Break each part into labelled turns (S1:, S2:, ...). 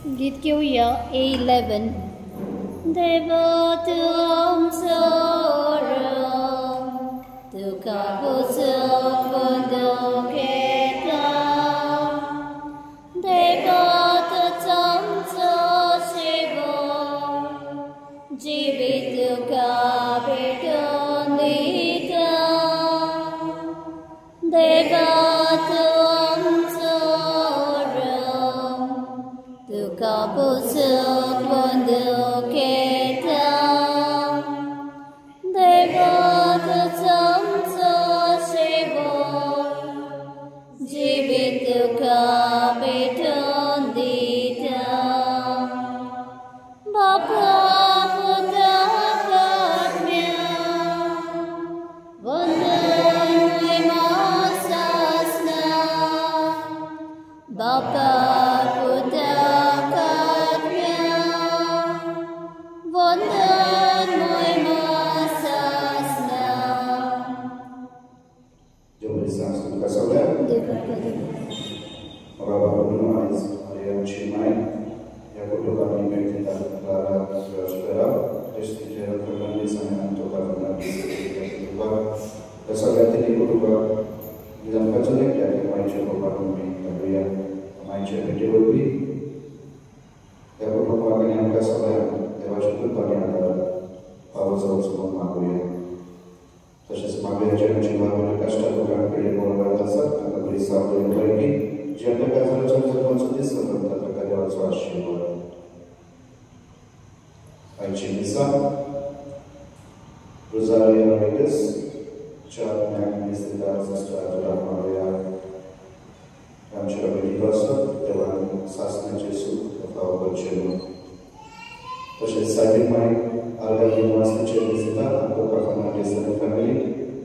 S1: गीत घेऊया A11. देवातुम सोरम तुका पुसक बंदुकेता देवात चमचो शिवो जीवित तुका भेटून दिता देवातुम सोरम तुका पुसक बंदुकेता देवात चमचो शिवो जीवित तुका भेटून दिता बापा पुता आत्म्या वंदन महिमा सासना बापा पुता आत्म्या वंदन महिमा सासना
S2: Dobry sam słucha sobie. Mowa Bruno jest Maria Trzymaj. Jako prowadzi pięknie Klara Szpera. Reszty dzieła prowadzi same Antoka na Biskupie. Kesalahan ini berubah dalam kajian yang kemarin saya bawakan ini, yang kemarin saya beri. Yang berubah dengan kesalahan, dewa syukur bagi anda, bahwa semua makuya. Tashis makuya jangan cuma berkasta bukan beri bola dasar, atau beri satu yang lagi. Jangan kasar jangan konsumsi sebentar terkadang soal syukur. Aici misa, Rosalia Vegas. Chiar mi este dat să scoată la Maria. Am cerut religioasă, de la sasne Gesù, de la Ocelul. Deci, să avem mai alga din noastră ce vizitat, am tot acum este de familie.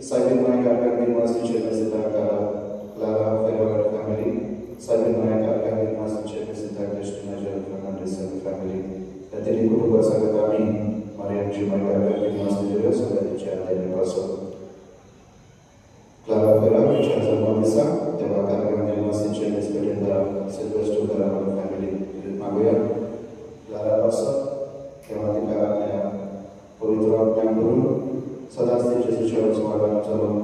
S2: Să avem mai alga din noastră ce vizitat ca Clara Ferrer family. Să avem mai alga din noastră ce vizitat Cristina Gel Fernandez family. De tine cu după să gătami Maria și mai alga din noastră ce vizitat de ce are de pasă. Clara Ferrer, which has a Monisa, the Vakaragan University Chair is within the Silvestro Caravan family in Magoya. Clara Bassa, Kematika, Politra Panguru, Sadas teaches the church Magan Salon,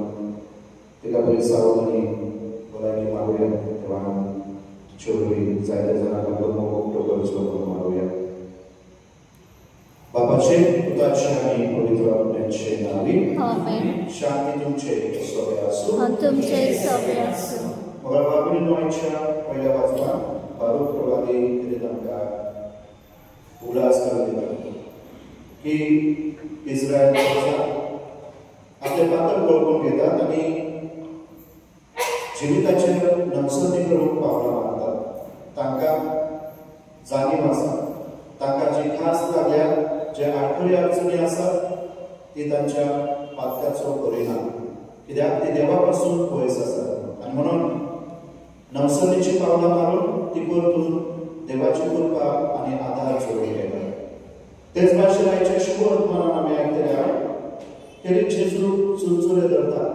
S2: Tikabri Saudani, Polaki Magoya, Evan Churi, Zaidazana, October Magoya. Babace, Utachani, Politra Pensionali,
S1: Amen.
S2: Shanti Tumche, Sobeasu,
S1: Antumce sobeasu.
S2: Probabil nu aici, पहिल्या वाचना, बारूक प्रवादी किरीदांका उल्हास करतात की इस्रायलचा आपले पात्र ओळखून घेतात आणि जीविताचे नैसर्गिक रूप पावला मानतात. तांका जाणीव आसा, तांका जी खास लागल्या जे आठवडी अडचणी आसात ती तांच्या पातकाचो परिणाम कित्याक ती देवापासून पयस आसात आणि म्हणून नवसर्गीची पावलां मारून ती परतून देवाची कृपा आणि आधार जोडून घेतात. तेच भाशेन आयच्या शुभ वर्तमानान आमी आयकल्या की जेजू चुरचुरे धरतात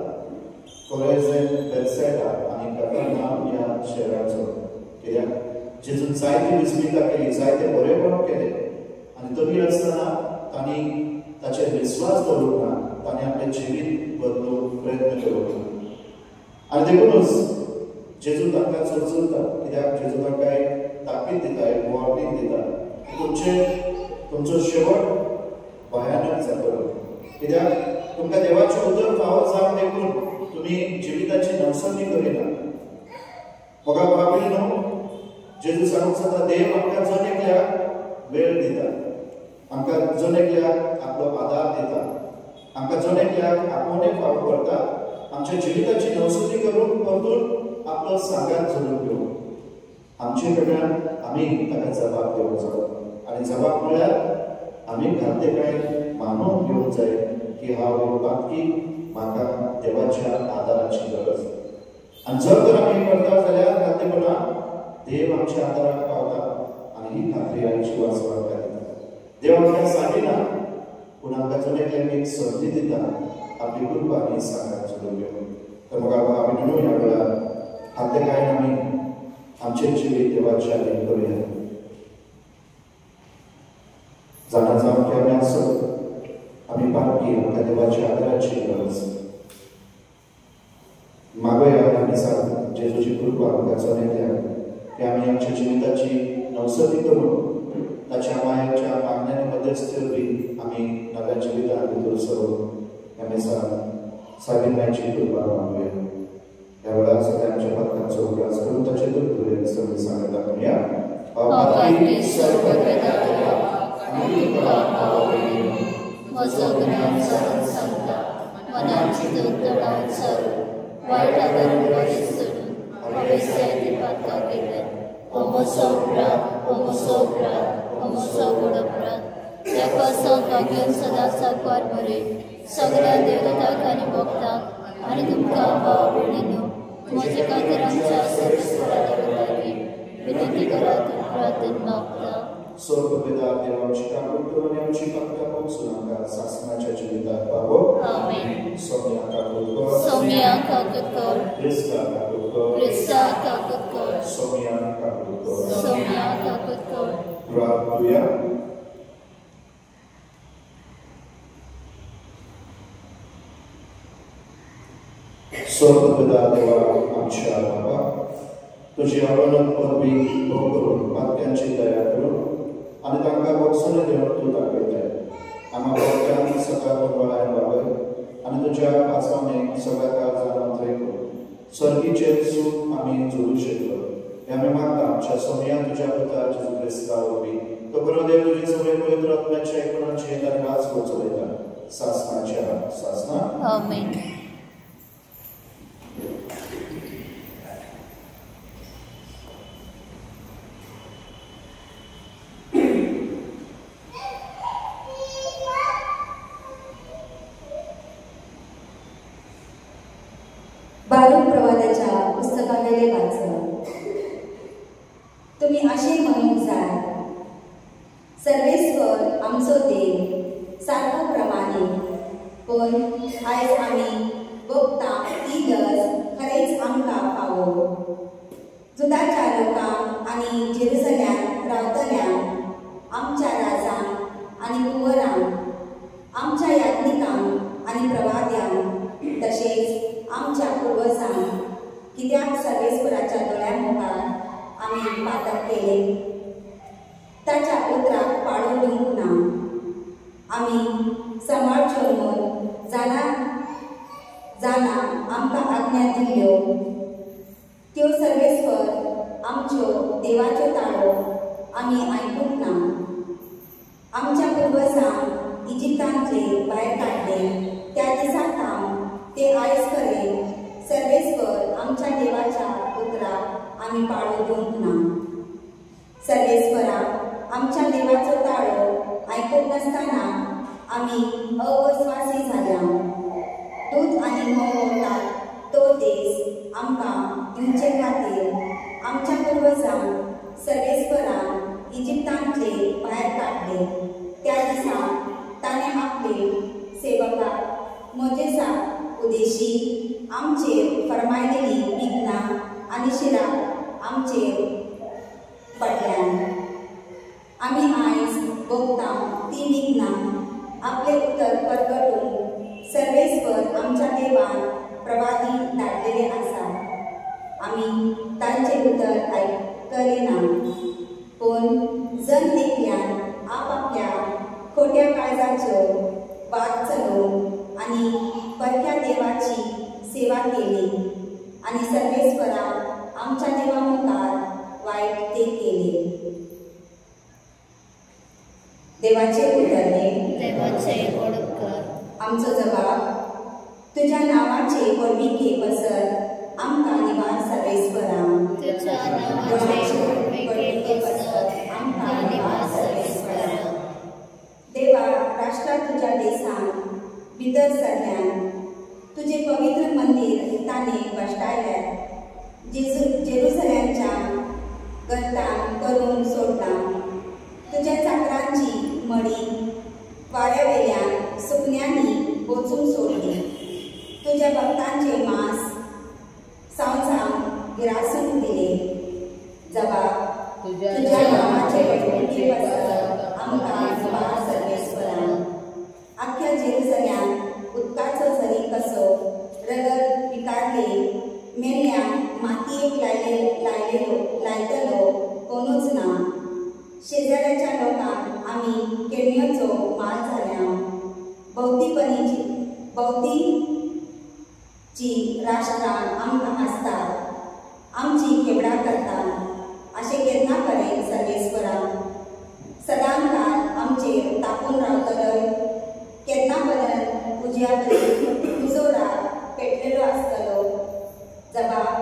S2: कोरेझेन बेतसैदा आणि कफरनाहूम ह्या शहरांचो. कित्याक जेजून जायती विस्मिता केली, जायते बरेपण केले आणि तरी आसतना तांणी ताचेर विश्वास दवरूंक ना, तांणी आपलें जिवीत बदलूंक प्रयत्न केलो आणि देखूनच जेजू तांकां चुरचुरता. कित्याक जेजू तांकां एक ताकीद दिता, एक वॉर्निंग दिता तुमचो शेवट भयानक जातलो. कित्याक तुमकां देवाचे उदक फावो जावन देखून तुमी जिविताची नवसर्गी करिना. म्हाका भाबी न्हू, जेजू सांगूंक जाता देव आमकां जण एकल्याक वेळ दिता, आमकां जण एकल्याक आपलो आदार दिता, आमकां जण एकल्याक आपूण एक फावो करता आमच्या जिविताची नवसर्गी करून परतून आपलो सांगात जोडून घेवंक. आमचे कडल्यान आमी ताका जबाब दिवंक जाय आनी जबाब म्हळ्यार आमी घातलेकाय मानून घेवंक जाय की हांव येवपाक की म्हाका देवाच्या आदाराची गरज. आनी जर तर आमी करता जाल्यार घातलेपणान देव आमच्या आदाराक पावता आनी ही खात्री आमची वाचपाक दिता. देव आमकां सांगिना पूण आमकां जण एकल्याक एक संदी दिता आपली कृपा आनी सांगात जोडून घेवंक. तर म्हाका आमी न्हू ह्या वेळार हातले काय आमी आमचे जिवीत देवाच्या अधीन करूया. जाणा जावन की आमी आसो आमी पापी आमकां देवाची आदराची गरज मागोया ह्या दिसान जेजूची कृपा आमकां चलयल्या की आमी आमच्या जिविताची नवसती करून ताच्या मायेच्या मागण्यांनी मध्यस्थी बी आमी नव्या जिवितान भितर सरून ह्या दिसान सावित्र्याची कृपा मागुया ह्या वेळार सगळ्या आमच्या भक्तांचो उगडास करून ताचे दुर्दुरे सगळी सांगता म्हणया
S1: अपात्री सर्ववेदा आणि तुका पावली म्हजो ज्ञान सरून सांगता मनाची दोतोडाव सरून वायट आदारून बरें सोडून अवेसायती पातका केले ओमोसो उपरात ओमोसो गोड उपरात तेका सांगता घेवन सदांच साकवार बरे सगळ्या देवतांक आनी भक्तांक आनी तुमकां भाव भयणीनो म्हजे खातीर आमच्या सर्वेस्वराच्या लागीं विनंती करात प्रार्थना मागता
S2: स्वर्गपिता देव आमची काकूट करून आमची भक्तां पोचून आमकां सासणाच्या जिविताक पावो
S1: आमेन
S2: सोम्या काकूट कर
S1: सौम्या काकूट कर
S2: क्रिस्ता काकूट कर
S1: क्रिस्ता काकूट कर
S2: सोम्या काकूट कर
S1: सौम्या काकूट कर
S2: प्रार्थुया स्वर्गपिता देवा आमच्या बाबा तुझी अवलंब पदवी भोग करून भक्त्यांची दया करून आणि तांकां बक्षण देऊन तूं दाखयताय आम्हा भक्त्यांक सकाळ बळायन वागय आणि तुज्या पासवाने सगळ्या काळ जाणवंतय कर सर्गीचेर सूख आमी जोडू शकलो हे आमी मागता आमच्या सोम्या तुज्या पुता जेजू क्रिस्ता वरवीं तो बरो देव तुजे सगळे पवित्र आत्म्याचे एकूणाची आनी रास वचयता सासणाच्या सासना
S1: आमेन
S3: बारूक प्रवादाच्या पुस्तकावेले वाचन तुम्ही असे म्हणूंक जाय सर्वेस्वर आमचो देव सारको प्रमाणे पण आयज आमी भोगता ती गरज खरेंच आमकां पावो जुदाच्या लोकांक आनी जेरुसलेम रावतल्यांक आमच्या राजांक आनी कुंवरांक आमच्या यात्निकांक आनी प्रवाद्यांक तशेंच आमच्या पुर्वजांक कित्याक सर्वेस्वराच्या दोळ्या मुखार आमी पातक केले ताच्या उतराक पाळो दिवंक ना आमी सांबाळच्यो म्हूण जाणा आमकां आज्ञा दिल्यो त्यो सर्वेस्वर आमच्यो देवाच्यो ताळो आमी आयकूंक ना आमच्या पुर्वजांक इजिप्तांतले भायर काडले त्या दिसा ते आयज करेन सर्वेस्वर आमच्या देवाच्या उतराक आमी पाळो दिवंक ना सर्वेस्वरा आमच्या देवाचो ताळो आयकूंक नासतना आमी अवस्वासी जाल्या दूध आनी मोव तो देश आमकां दिवचे खातीर आमच्या पुर्वजांक सर्वेस्वरान इजिप्तांतले भायर काडले त्या दिसा ताणें आपले सेवकाक मोजेसाक उदेशी आमचेर फरमायलेली विघ्नां आनी शिराक आमचेर पडल्यान आमी आयज भोगता ती विघ्नां आपले उतर परगटून सर्वेस्वर आमच्या देवान प्रवादी धाडलेले आसा आमी तांचे उतर आयकले ना पूण जन एकल्यान आपापल्या खोट्या काळजाच्यो वाद चलोवन आनी परक्या देवाची सेवा केली आनी सर्वेस्वरा आमच्या देवा मुखार वायट ते केले देवाचे उतरले
S1: देवाचे ओळखकर
S3: आमचो जबाब तुझ्या नावाचे परविके पसर आमकां निवार सर्वेस्वरा
S1: तुझ्या नावाचे ओळखीके पसर आमकां निवार सर्वेस्वरा
S3: देवा राष्ट्रा तुझ्या देशान भितर सरल्यान तुझे पवित्र मंदिर ताणे बसटायल्यात जेरुसलेमच्या गंतान करून सोडला तुझ्या चाकरांची मडी वाऱ्यावेल्यान सुकण्यांनी बोचून सोडली तुझ्या भक्तांचे मांस सांसांक गिरासून दिले जबाब तुझ्या नावाचे वैकुंठी पसर आमकां दिवा सर्वेस्परा. आख्या जेरुसल्यान उदकाचो झरी कसो रगत विकारले मेल्यांक मातयेक लायतलो कोणूच ना. शेजाऱ्याच्या लोकांक आमी केणयोचो माल जाल्या. भोवतीची राष्ट्रां आमकां आसतात, आमची केवडा करतात अशें केन्ना करें सर्वेस्परा. सदां काळ आमचेर तापून रावतलोय. केन्ना पर्यंत तुज्या तुजो राग पेटलेलो आसतलो. जबाब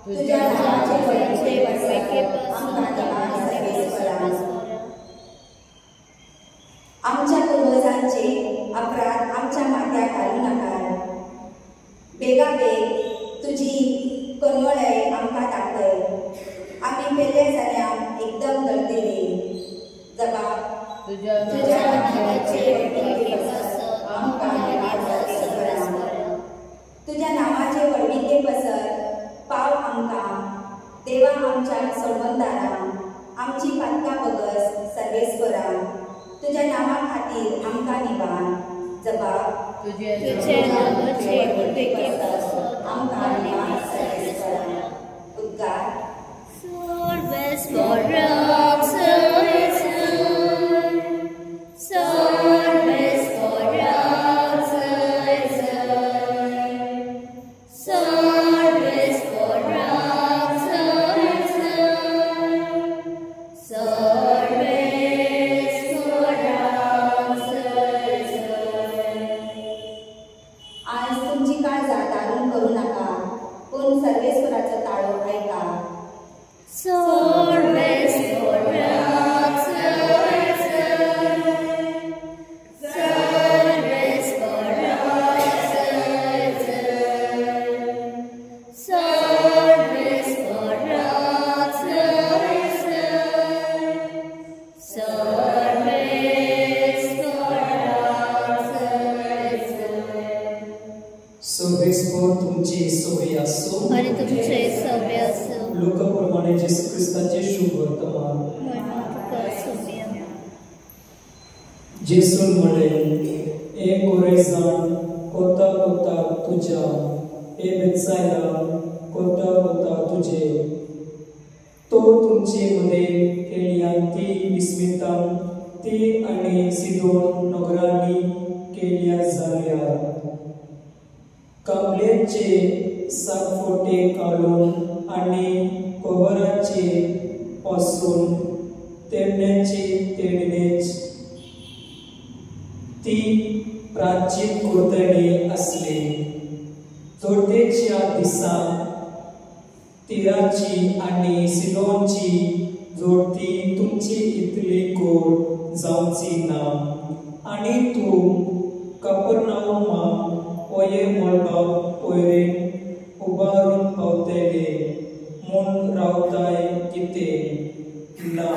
S3: तुज्या नांवाचे व्हडले पसर आमकां दिवा सर्वेस्परा. आमच्या पुर्वजांचे अपराध आमच्या माथ्यार घालूं नाकात. बेगाबेग तुजी कनवळय आमकां दाखय. आमी पेले जाल्यार एकदम दळटले. जबाब तुज्या नांवाचे व्हडले पसर आमकां दिवा सर्वेस्परा. तुज्या नांवाचे व्हडविके पसर पाव आमकां. देवा आमच्या सोडवंदारां आमची पातकां बगस सर्वेस्परा. तुज्या नांवा खातीर आमकां निवार. जबाब तुजे नांवाचे व्हडविके पसर आमकां निवार सर्वेस्परा. उद्गार
S1: सर्वेस्परा
S4: तुमची सवय असो
S1: आणि तुमचे सवय असो.
S4: लोकांप्रमाणे येशू ख्रिस्ताचे शुभ वर्तमान. जेसून म्हणे, ए कोरेजान कोता कोता तुझ्या, ए बेतसायदा कोता कोता तुझे. तो तुमचे मध्ये केल्यान ती विस्मितान ती आणि सिदोन नगरांनी केल्या जाल्या. काबलेचे सागफोटे काढून आणि कोबराचे पासून तेडण्याचे तेडणेच ती प्राचीन कोतणे असले. जोडतेच्या दिसा तिराची आणि सिदोनची जोडती तुमची इतली गोड जावची ना. आणि तू कफरनाहूमा ओये मोळपाक ओयरेन उबारून पावतले म्हूण रावताय कितें ना.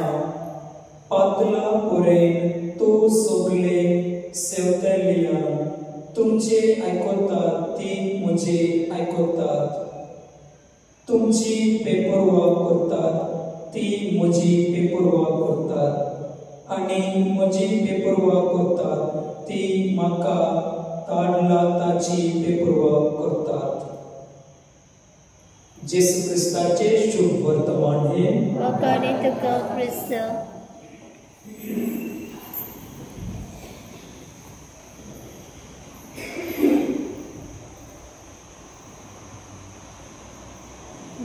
S4: पातला पोरेन तूं सगळे सेवतल्या. तुमचे आयकोतात ती म्हजे आयकोतात. तुमची पेपरवा करतात ती म्हजी पेपरवा करतात. आणि म्हजी पेपरवा करतात ती म्हाका काढला ताची पेपरवा करतात. जेसू ख्रिस्ताचे शुभ वर्तमान हे.
S1: वखाणी तुका ख्रिस्त.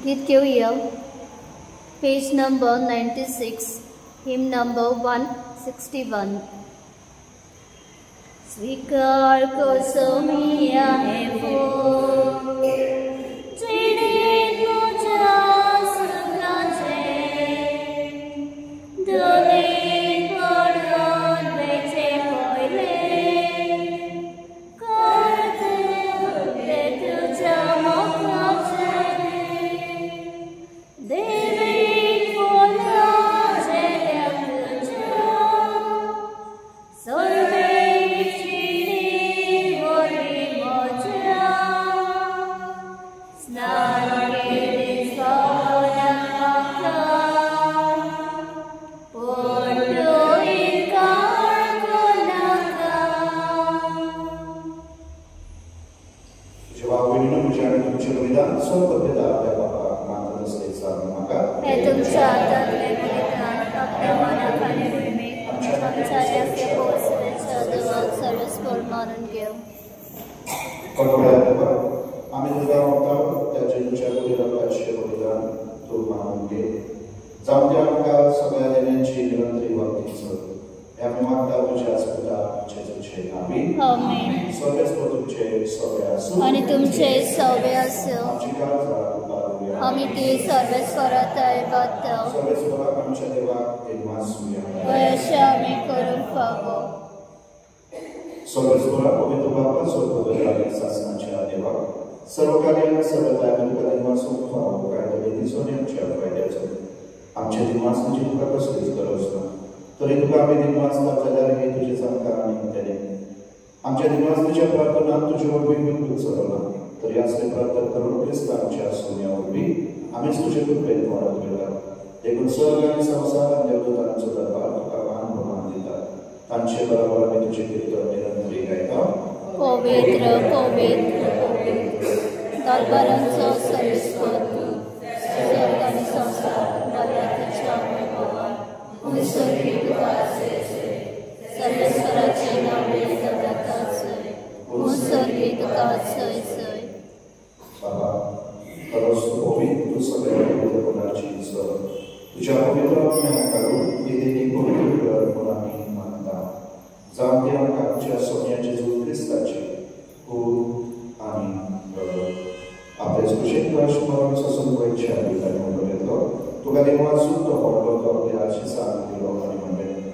S1: गीत घेऊया. पेज नंबर 96, हिम नंबर 161. स्वीकार कसो मिया है वो जेणे तुझ्या सुखाचे दोने पडून बेचे पहिले करते तुझ्या मोखाचे देवी बोलाचे तुझ्या सर्वे Oh
S2: कोणत्या आम्ही तुला म्हणतो त्या जेजूच्या बलिदानाचे बलिदान तू मानून घे. जाऊन त्या आमकां सगळ्या देण्यांची निरंतरी वागती चल. ह्या मागता तुझ्या सुद्धा जेजूचे नावी.
S1: आमेन.
S2: सगळेच तुमचे सवय असो
S1: आणि तुमचे सवय असो.
S2: आमची काळजा
S1: आम्ही ती सर्वेस्वराताय बात
S2: सर्वेस्वराक आमच्या देवाक देवासूया.
S1: अशें आमी करूंक फावो.
S2: सर्वेस्वरा पवित्र बापा स्वर्गदूतांनी शासनाच्या देवाक सर्व कार्याने सर्वदा तुका दिवसून फावो काय तरी दिसून आमच्या फायद्याचो. आमच्या दिवसाची तुका कसलीच गरज ना, तरी तुका आमी दिवस जाल्यार हे तुजे संस्कार आनी तेणे आमच्या दिवसाच्या प्रार्थनांत तुजे वरवीं बिलकुल चलना. तरी असले प्रार्थना करून क्रिस्तांच्या सोन्या वरवीं आमीच तुजे कृपेन वाडत गेला. देखून स्वर्ग आनी संसार आनी देवदूतांचो दरबार तुका मान भोवमान दिता. तांचे बरोबर आमी तुजे कीर्तन निरंतरी गायता.
S1: पवित्र पवित्र पवित्र दरबारांचो सर्वेस्वर तूं. स्वर्ग आनी संसार बऱ्या तुज्या वैभवान उजळी तुका आसय. सर्वेस्वराचें नांव जगताचय उजळी तुका आसय सय.
S2: बाबा खरोच तूं पवित्र, तूं सगळ्या पवित्र गुणाची सर. तुज्या पवित्र आत्म्याक काडून ती देणी पवित्र कर म्हूण आमी मानता. जावं ती आमकां आमच्या सोन्याचे जेजू क्रिस्ताचे खूब आनी आपले कुशीक स्मरण ससून गोंयच्या विधान येतलो. तुका देवा सुद्दां व्हडलो तो आपल्या आशिसांत दिलो आनी म्हणलें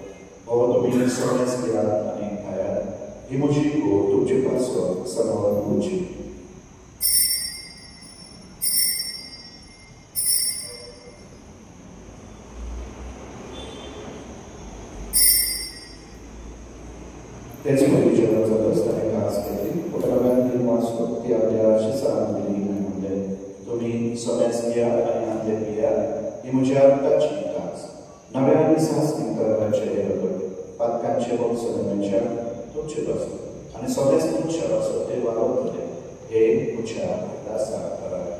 S2: हो तुमी सोन्यास घेयात आनी खायात. ही म्हजी कूड तुमचे पासो सांबाळून उरची. तेच पयलींच्या जाता आसतना खास केली उतराव्यान ती वाचलो ती आपल्या आशिसांत दिली आनी म्हणलें तुमी सोन्यास घेयात आनी आदले पियात. ही म्हज्या रक्ताची कास नव्या आनी साहसीक कर्माचे येरगड. पातकांचे वंशजांच्या तुमचे बसत आनी सोन्यास तुमच्या बसत ते वावरतले. हे म्हज्या दासाक करात.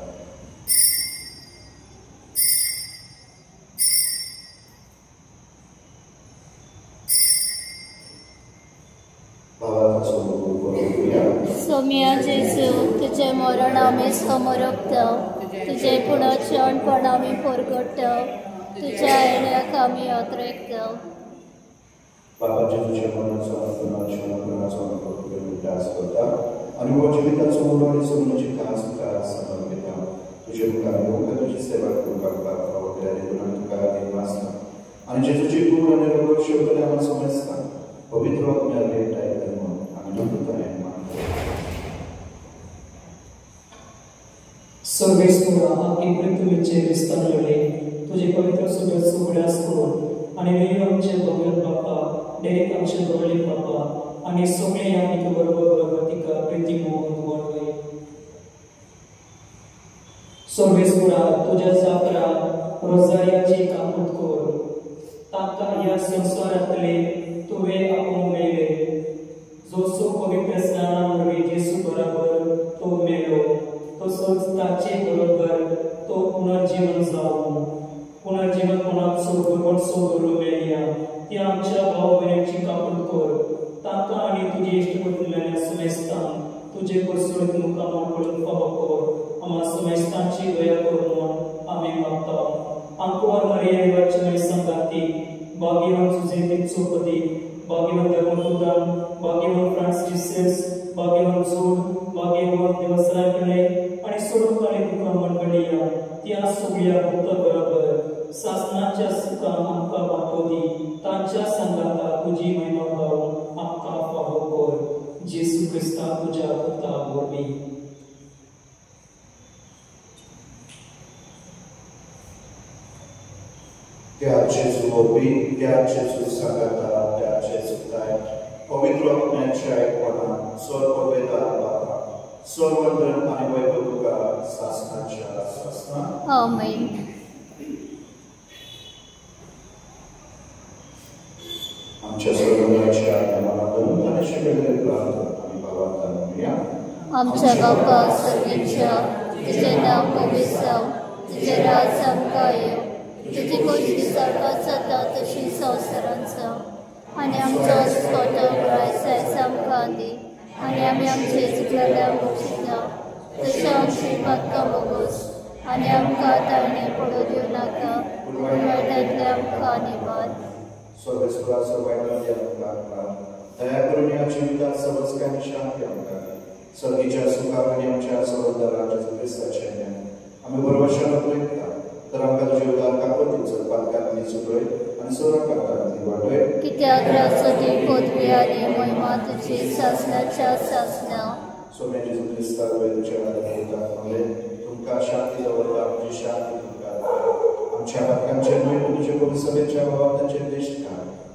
S1: सोम्या जेजू तुझे मरण आमी समरपता. तुझे पुनर्जन्मपण आमी परगट्टा. तुज्या येण्याक आमी अत्रेकता.
S2: बाबा जेजूच्या मरणाचो पुनर्जन्माचो उल्हास करता आनी हो जिविताचो उलो आनी सगळ्याची खास तुका समर्पण घेता. तुजे मुखार येवंक तुजी सेवा करपाक पावो देखून आमी तुका देवासता आनी जेजूची कूड आनी रगत शेवटले आमी समजता. पवित्र आत्म्या भेट आयले म्हूण आमी नम्रतायेन
S4: सर्वेस्वरा आपली पृथ्वीचे विस्तारलेले तुझे पवित्र सगळ्या सुगड्यास करून आणि वेळ आमचे भगवत बाप्पा डेरेक आमचे गवळी बाप्पा आणि सगळे आमी बरोबर तिका प्रिती मोहन वाडवय. सर्वेस्वरा तुझ्या जात्रा रोजारियाची कापूत कर. ताका ह्या संसारातले तुवे आपूण मेले. जो सो पवित्र स्नानावरवी जेजू बरोबर तो मेलो तसोच ताचे बरोबर तो पुनर्जीवन जावं. पुनर्जीवन कोणाक सोदून मेल्या ती आमच्या भाव भयणीची कापूत कर. ताका आनी तुजे इश्टपतींतल्या समेस्तान तुजे परसुळीत मुखार पळून फावो कर. आम्हा समेस्तांची दया कर म्हूण आमी मागता. आंकुवार मरिये देवाची संगाती भाग्यवान सुजेतीत चौपदी भाग्यवान धर्मपुदान भाग्यवान फ्रांसिस भाग्यवान जोड भाग्यवान देवसराय पिळे आणि सर्वकाळी तुका मंडळीया त्या सगळ्या भक्त बरोबर शासनाच्या सुखान आमकां वाटो दी. तांच्या संगाता तुजी महिमा गावून आमकां फावो कर. जेजू क्रिस्ता तुज्या पुता वरवीं.
S2: त्या जेजू वरवीं त्या जेजू सांगाता त्या जेजूताय पवित्र आत्म्याच्या एकपणान सर्व वेदान बापा सर्वंदन आनी वैभव तुका शासनाच्या शासनान.
S1: आमेन.
S2: आमच्या सर्वांच्या नामांतून आनी सगळे प्रार्थना आमी भावांतल्यान म्हणया.
S1: आमच्या बापा सर्वेच्या तुझे नाव पवित्र जावं. तुझे राज आमकां येवं. तुजी गोष्टी स्वर्गात जाता तशी संवसारांत जावं. आनी आमचो स्वता आमकां दी आनी आमी आमचे चुकलेल्या बक्षिता तशें आमची पातकां बोगोस आनी आमकां ताळणी पडू दिवं नाका पूण वायटांतले आमकां निवार.
S2: स्वर्गस्वरा सर्वांनी आमकां दया करून ह्या जिवितात समजकांनी शांती आमकां सर्गीच्या सुखाक आनी आमच्या संबंदां जेजू क्रिस्ताचे ज्ञान आमी बरोबरशें पळयता तर आमकां तुजे उदार कापत दिवचो पातकांतली सुटय आनी सोराकांतली वाटय.
S1: कित्याक रासोती पदवी आनी महिमा तुजी सासणाच्या सासणा
S2: सोम्या जेजू क्रिस्ता तुज्या नांवान तुमकां शांती दवरता तुजी शांती तुमकां आमच्या पातकांचे न्हय तुजे पवित्र सभेच्या भावांचे दिश्ट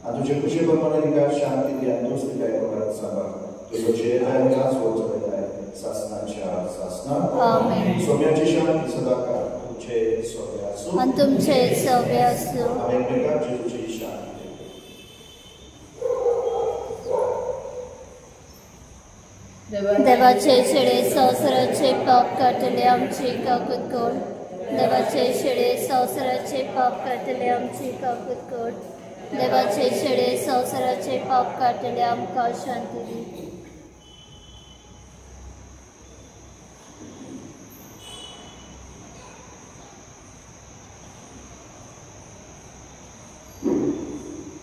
S2: आनी तुजे खुशी प्रमाणे तिका शांती दी आनी तूच तिका एकोड्यात सांबाळ तुजो जेद आनी रास वचोयताय सासणाच्या सासणा.
S1: आमेन.
S2: सोम्याची शांती सदाकाळ तुमचे सोबे आसूं
S1: आनी तुमचे सव्य आसूं.
S2: आमी एकमेकांक जेजूची शांती
S1: देवाचे शेडे संवसाराचे पाप काडटले आमची काकूत कोण. देवाचे शेडे संवसाराचे पाप काडटले आमची काकूत कोण. देवाचे शेडे संवसाराचे पाप काडटले आमकां शांती दी.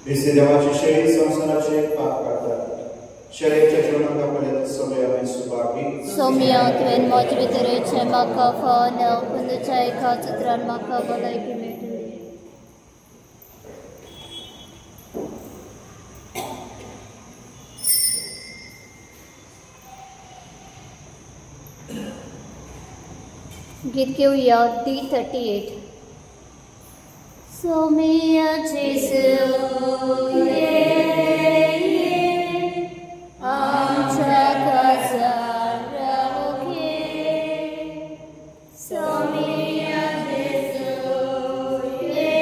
S2: दिसते देवाची शेळी संवसाराचे पाप काडतात शेळयेच्या जीवनाक आपल्यात सगळे आमी सुभागी
S1: सोम्या तुवें मोज भितरेचे म्हाका फळ पूण तुज्या एका चित्रान म्हाका भलायकी मेळटली. गीत घेवया D38. सोम्या जेजू ये आमच्या काजार रावो घे. सोम्या जेजू ये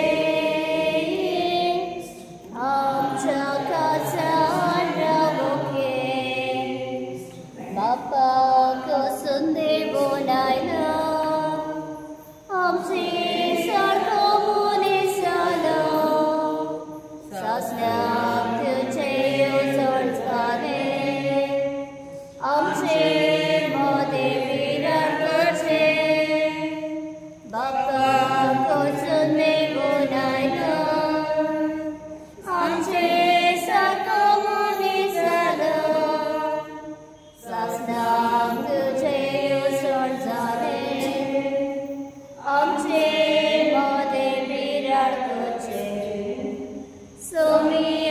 S1: आमच्या काजार रावो घे. बापाक वचून देवून आयलो आमची सारको मनीस जालो. सासण्याक तुजे येवजण जाले आमचे मोदे विरार करचे. बापाक वचून देवून आयलो आमचे सारको मनीस जालो. सासण्याक तुजे येवजण जाले आमचे मोदे विरार करचे. सोमी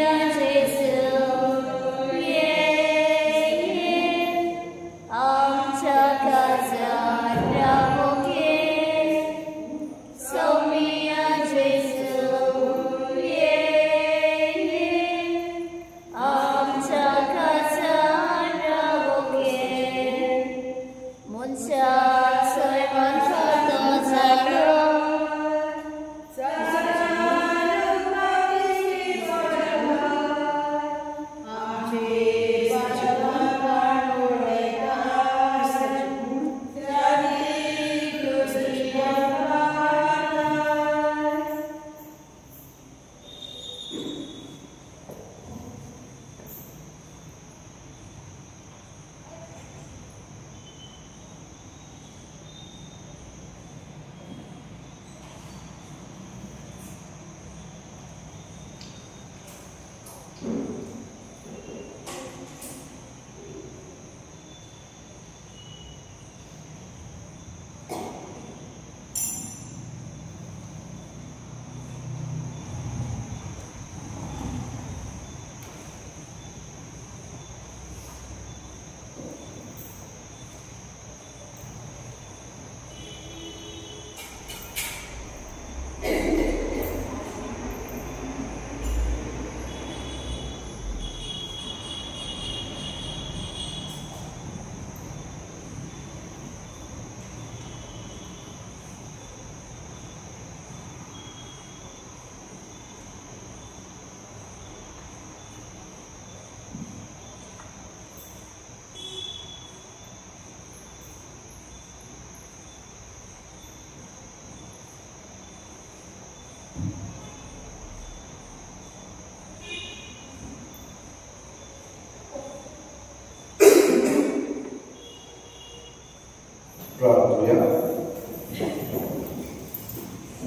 S2: प्रार्थूया.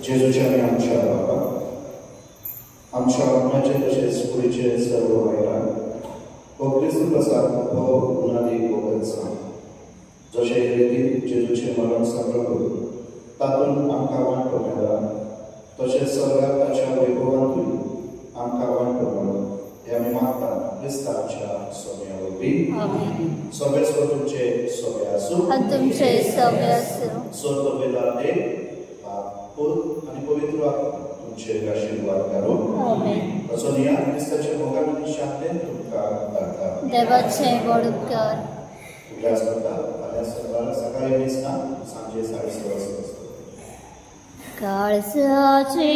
S2: जेजूच्या आनी आमच्या बाबा, आमच्या आपणाचे तशेंच फुडेचे सर्व वायटान हो क्रिस्त प्रसाद हो उनादी वगत सांग. जशे रितीन जेजूचे मरण संग्रह तातूंत आमकां वांटो मेळ्ळा, तशेंच सगळ्या ताच्या वैभवांतूय आमकां वांटो मेळो हें आमी मागता क्रिस्तांच्या सोम्या वरवीं. सगळे तुमचे सोबे आसूं
S1: आनी तुमचे सोबे आसूं.
S2: सोतो वेदा एक पूत आनी पवित्र आत्मा तुमचे आशीर्वाद करूं. असो नियात क्रिस्ताच्या मोगान आनी शांतेन तुमकां धाडटा.
S1: देवाचे व्हड उपकार.
S2: उगडास करता फाल्यां सकाळी न्हिसना सांजे 6:30 वाजता.
S1: काळजाचे